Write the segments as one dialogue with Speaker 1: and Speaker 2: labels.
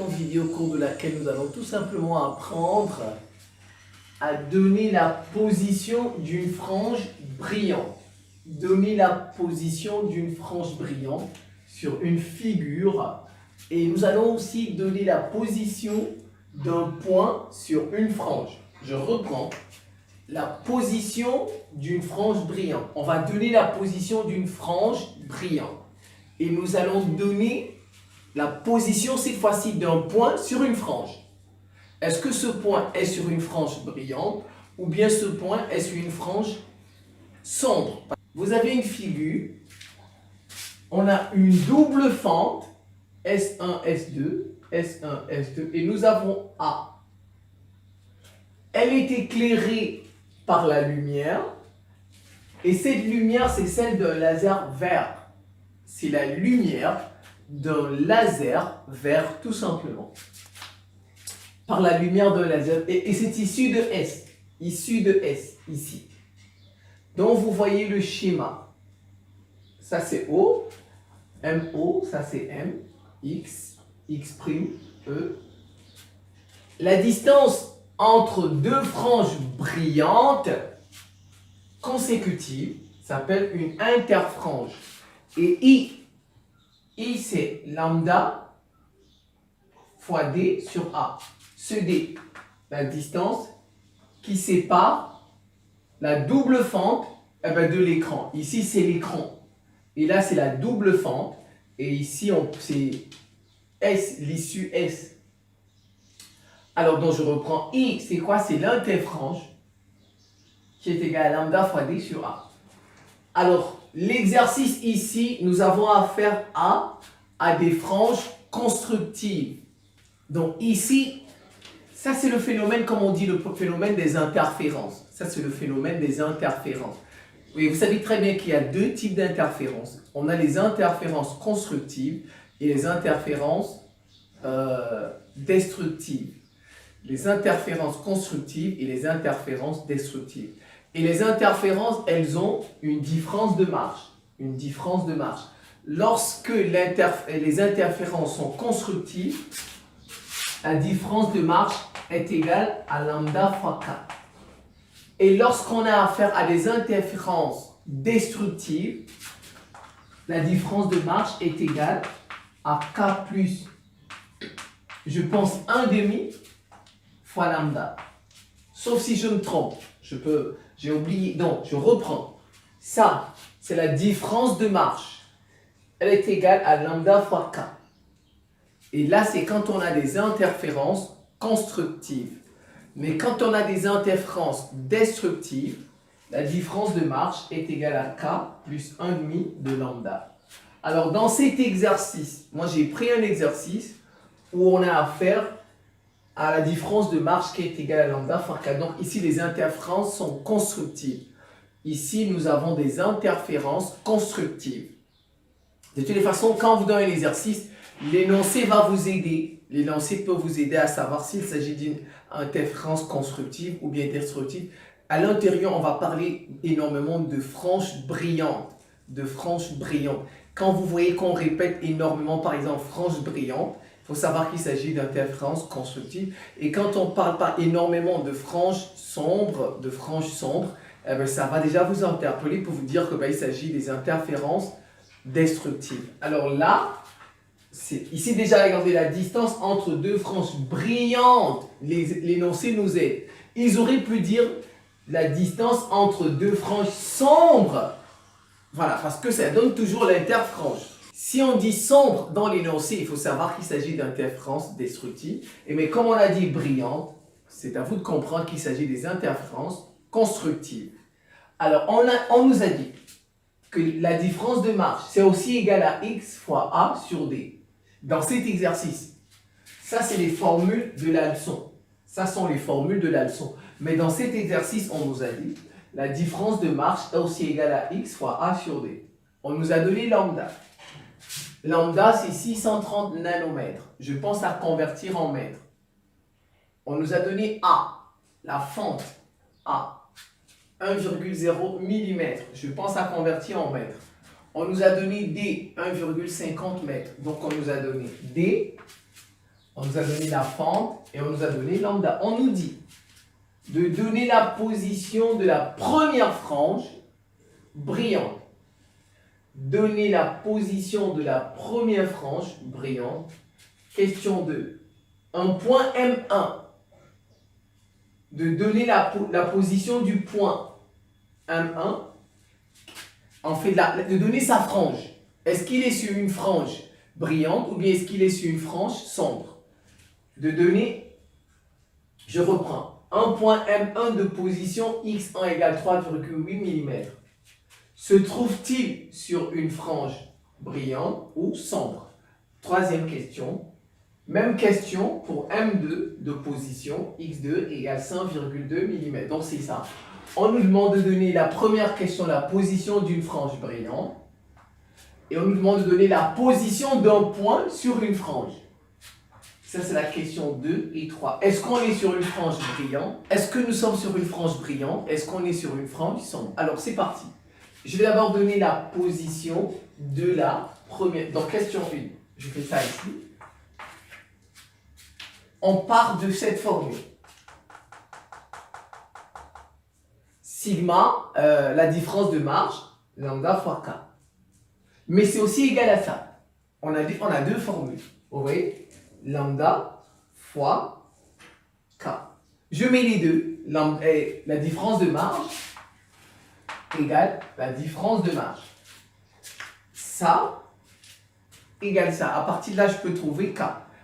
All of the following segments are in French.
Speaker 1: séquence vidéo au cours de laquelle nous allons tout simplement apprendre à donner la position d'une frange brillante. Donner la position d'une frange brillante sur une figure. Et nous allons aussi donner la position d'un point sur une frange. Je reprends. La position d'une frange brillante. On va donner la position d'une frange brillante. Et nous allons donner la position, cette fois-ci, d'un point sur une frange. Est-ce que ce point est sur une frange brillante ou bien ce point est sur une frange sombre? Vous avez une figure, on a une double fente, S1, S2, S1, S2, et nous avons A. Elle est éclairée par la lumière, et cette lumière, c'est celle d'un laser vert. C'est la lumière d'un laser vert, tout simplement. Par la lumière d'un laser. Et c'est issu de S. Issu de S, ici. Donc, vous voyez le schéma. Ça, c'est O. MO, ça, c'est M. X, X', E. La distance entre deux franges brillantes consécutives s'appelle une interfrange. Et I c'est lambda fois D sur A. Ce D, la distance qui sépare la double fente de l'écran. Ici, c'est l'écran. Et là, c'est la double fente. Et ici, c'est S, l'issue S. Alors, donc, je reprends I, c'est quoi? C'est l'interfrange qui est égal à lambda fois D sur A. Alors, l'exercice ici, nous avons affaire à des franges constructives. Donc ici, ça c'est le phénomène, comme on dit, le phénomène des interférences. Ça c'est le phénomène des interférences. Oui, vous savez très bien qu'il y a deux types d'interférences. On a les interférences constructives et les interférences destructives. Les interférences constructives et les interférences destructives. Et les interférences, elles ont une différence de marge. Une différence de marge. Lorsque les interférences sont constructives, la différence de marge est égale à lambda fois K. Et lorsqu'on a affaire à des interférences destructives, la différence de marge est égale à K plus, je pense, 1/2 fois lambda. Sauf si je me trompe. J'ai oublié. Donc, je reprends. Ça, c'est la différence de marge. Elle est égale à lambda fois K. Et là, c'est quand on a des interférences constructives. Mais quand on a des interférences destructives, la différence de marge est égale à K plus 1/2 de lambda. Alors, dans cet exercice, moi j'ai pris un exercice où on a affaire à la différence de marge qui est égale à lambda fois K. Donc ici, les interférences sont constructives. Ici, nous avons des interférences constructives. De toutes les façons, quand vous donnez l'exercice, l'énoncé va vous aider. L'énoncé peut vous aider à savoir s'il s'agit d'une interférence constructive ou bien destructive. À l'intérieur, on va parler énormément de franges brillantes. De franges brillantes. Quand vous voyez qu'on répète énormément, par exemple, franges brillantes, il faut savoir qu'il s'agit d'interférences constructives. Et quand on ne parle pas énormément de franges sombres, eh bien, ça va déjà vous interpeller pour vous dire qu'il s'agit des interférences destructives. Alors là, ici déjà, regardez la distance entre deux franges brillantes. L'énoncé nous aide. Ils auraient pu dire la distance entre deux franges sombres. Voilà, parce que ça donne toujours l'interfrange. Si on dit sombre dans l'énoncé, il faut savoir qu'il s'agit d'interférences destructives. Mais comme on a dit brillante, c'est à vous de comprendre qu'il s'agit des interférences constructives. Alors, on nous a dit que la différence de marge, c'est aussi égal à X fois A sur D. Dans cet exercice, ça c'est les formules de la leçon. Ça sont les formules de la leçon. Mais dans cet exercice, on nous a dit la différence de marge est aussi égale à X fois A sur D. On nous a donné lambda. Lambda, c'est 630 nanomètres. Je pense à convertir en mètres. On nous a donné A, la fente A, 1,0 mm. Je pense à convertir en mètres. On nous a donné D, 1,50 mètres. Donc, on nous a donné D On nous a donné la fente et on nous a donné lambda. On nous dit de donner la position de la première frange brillante. Donner la position de la première frange brillante. Question 2. Un point M1. De donner la position du point M1. En fait, de donner sa frange. Est-ce qu'il est sur une frange brillante ou bien est-ce qu'il est sur une frange sombre? De donner, je reprends, un point M1 de position X1 égale 3,8 mm. Se trouve-t-il sur une frange brillante ou sombre? Troisième question. Même question pour M2 de position X2 égale 5,2 mm. Donc c'est ça. On nous demande de donner la première question, la position d'une frange brillante. Et on nous demande de donner la position d'un point sur une frange. Ça, c'est la question 2 et 3. Est-ce qu'on est sur une frange brillante? Est-ce que nous sommes sur une frange brillante? Est-ce qu'on est sur une frange sombre? Alors, c'est parti. Je vais d'abord donner la position de la première. Donc, question 1. Je fais ça ici. On part de cette formule. Sigma, la différence de marge, lambda fois K. Mais c'est aussi égal à ça. On a deux formules. Vous voyez? Lambda fois K. Je mets les deux. La différence de marge égale la différence de marge. Ça égale ça. À partir de là, je peux trouver K.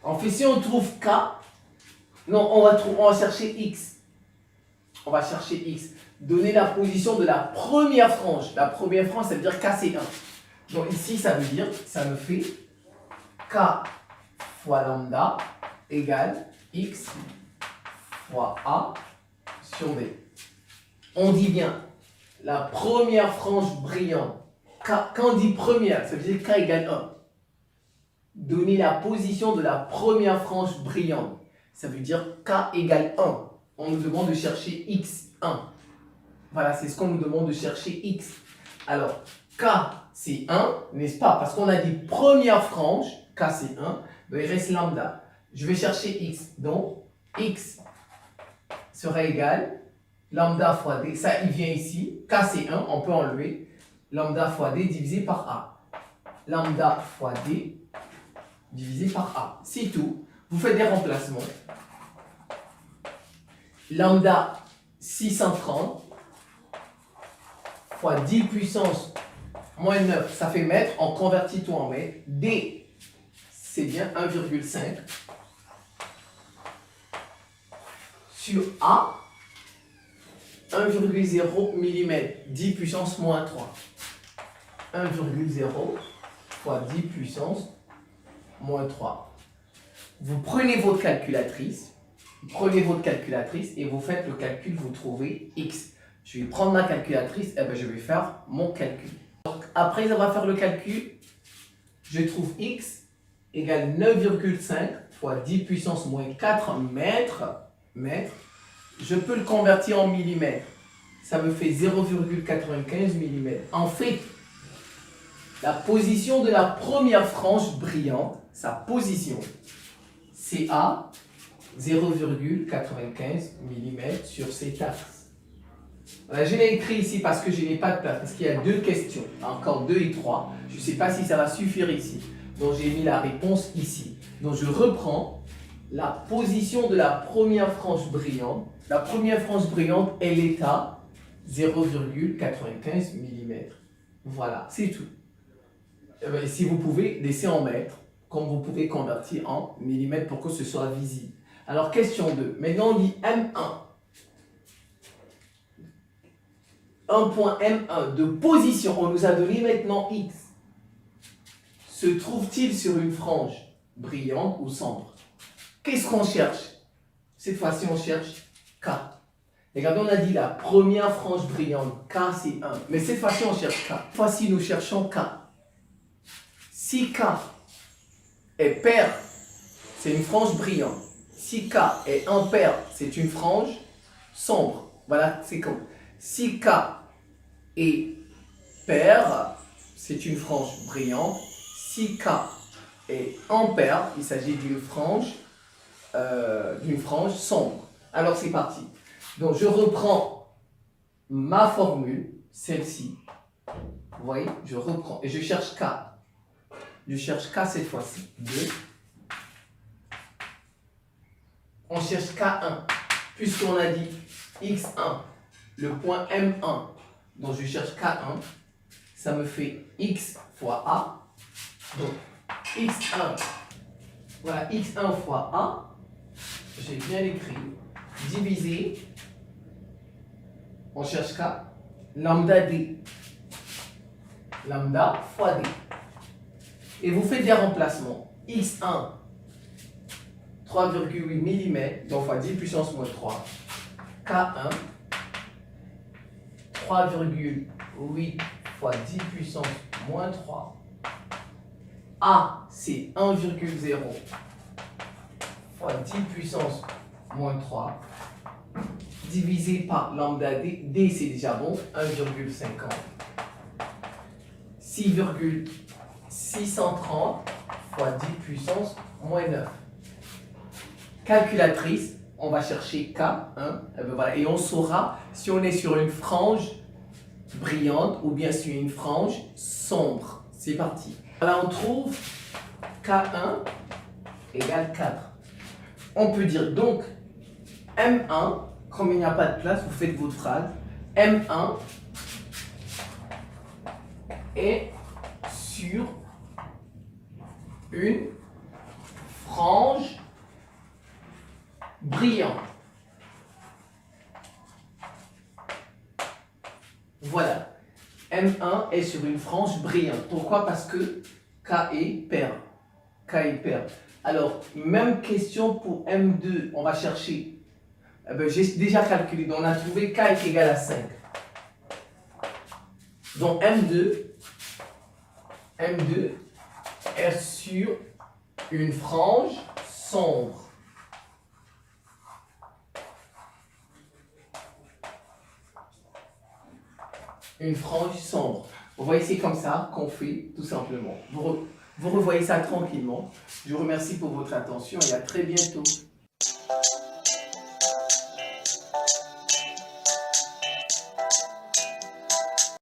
Speaker 1: En fait, si on trouve K, non, on va chercher X. On va chercher X. Donner la position de la première frange. La première frange, ça veut dire K, c'est 1. Donc ici, ça me fait K fois lambda égale X fois A sur B. On dit bien la première frange brillante. Quand on dit première, ça veut dire K égale 1. Donner la position de la première frange brillante, ça veut dire K égale 1. On nous demande de chercher X1. Voilà, c'est ce qu'on nous demande de chercher X. Alors, K, c'est 1, n'est-ce pas? Parce qu'on a dit première frange, K, c'est 1, donc il reste lambda. Je vais chercher X. Donc, X sera égal lambda fois D. Ça, il vient ici. K, c'est 1, on peut enlever. Lambda fois D divisé par A. Lambda fois D divisé par A. C'est tout. Vous faites des remplacements. Lambda 630 fois 10 puissance moins 9, ça fait mètre. On convertit tout en mètre. D, c'est bien 1,5 sur A, 1,0 mm, 10 puissance moins 3. 1,0 fois 10 puissance moins 3. Vous prenez votre calculatrice, et vous faites le calcul, vous trouvez X. Je vais prendre ma calculatrice, et je vais faire mon calcul. Donc, après avoir fait le calcul, je trouve X égale 9,5 fois 10 puissance moins 4 mètres. Je peux le convertir en millimètres. Ça me fait 0,95 mm. En fait, la position de la première frange brillante, sa position, c'est à 0,95 mm sur cet axe. Voilà, je l'ai écrit ici parce que je n'ai pas de place, parce qu'il y a deux questions, encore 2 et 3. Je ne sais pas si ça va suffire ici. Donc j'ai mis la réponse ici. Donc je reprends la position de la première frange brillante. La première frange brillante, elle est à 0,95 mm. Voilà, c'est tout. Si vous pouvez, laissez en mètres, comme vous pouvez convertir en millimètres pour que ce soit visible. Alors, question 2. Maintenant, on dit M1. Un point M1 de position. On nous a donné maintenant X. Se trouve-t-il sur une frange brillante ou sombre? Qu'est-ce qu'on cherche? Cette fois-ci, on cherche K. Regardez, on a dit la première frange brillante. K, c'est 1. Mais cette fois-ci, on cherche K. Cette fois-ci, nous cherchons K. Si K est pair, c'est une frange brillante. Si K est impair, c'est une frange sombre. Voilà, c'est comme. Si K est pair, c'est une frange brillante. Si K est impair, il s'agit d'une frange d'une frange sombre. Alors c'est parti. Donc je reprends ma formule, celle-ci. Vous voyez, je reprends et je cherche K. Je cherche K cette fois-ci. 2. On cherche K1. Puisqu'on a dit X1, le point M1. Donc je cherche K1. Ça me fait X fois A. Donc X1. Voilà, X1 fois A. J'ai bien écrit. Divisé. On cherche K. Lambda D. Lambda fois D. Et vous faites des remplacements. X1, 3,8 mm, donc fois 10 puissance moins 3. K1, 3,8 fois 10 puissance moins 3. A, c'est 1,0 fois 10 puissance moins 3. Divisé par lambda D. D, c'est déjà bon, 1,50. 6,630 fois 10 puissance moins 9. Calculatrice, on va chercher K1, et, voilà, et on saura si on est sur une frange brillante ou bien sur une frange sombre. C'est parti. Là, on trouve K1 égale 4. On peut dire donc M1, comme il n'y a pas de place, vous faites votre phrase. M1 est sur une frange brillante. Voilà. M1 est sur une frange brillante. Pourquoi? Parce que K est pair. K est pair. Alors, même question pour M2. On va chercher. J'ai déjà calculé. Donc, on a trouvé K est égal à 5. Donc, M2 est sur une frange sombre. Une frange sombre. Vous voyez, c'est comme ça qu'on fait, tout simplement. Vous revoyez ça tranquillement. Je vous remercie pour votre attention et à très bientôt.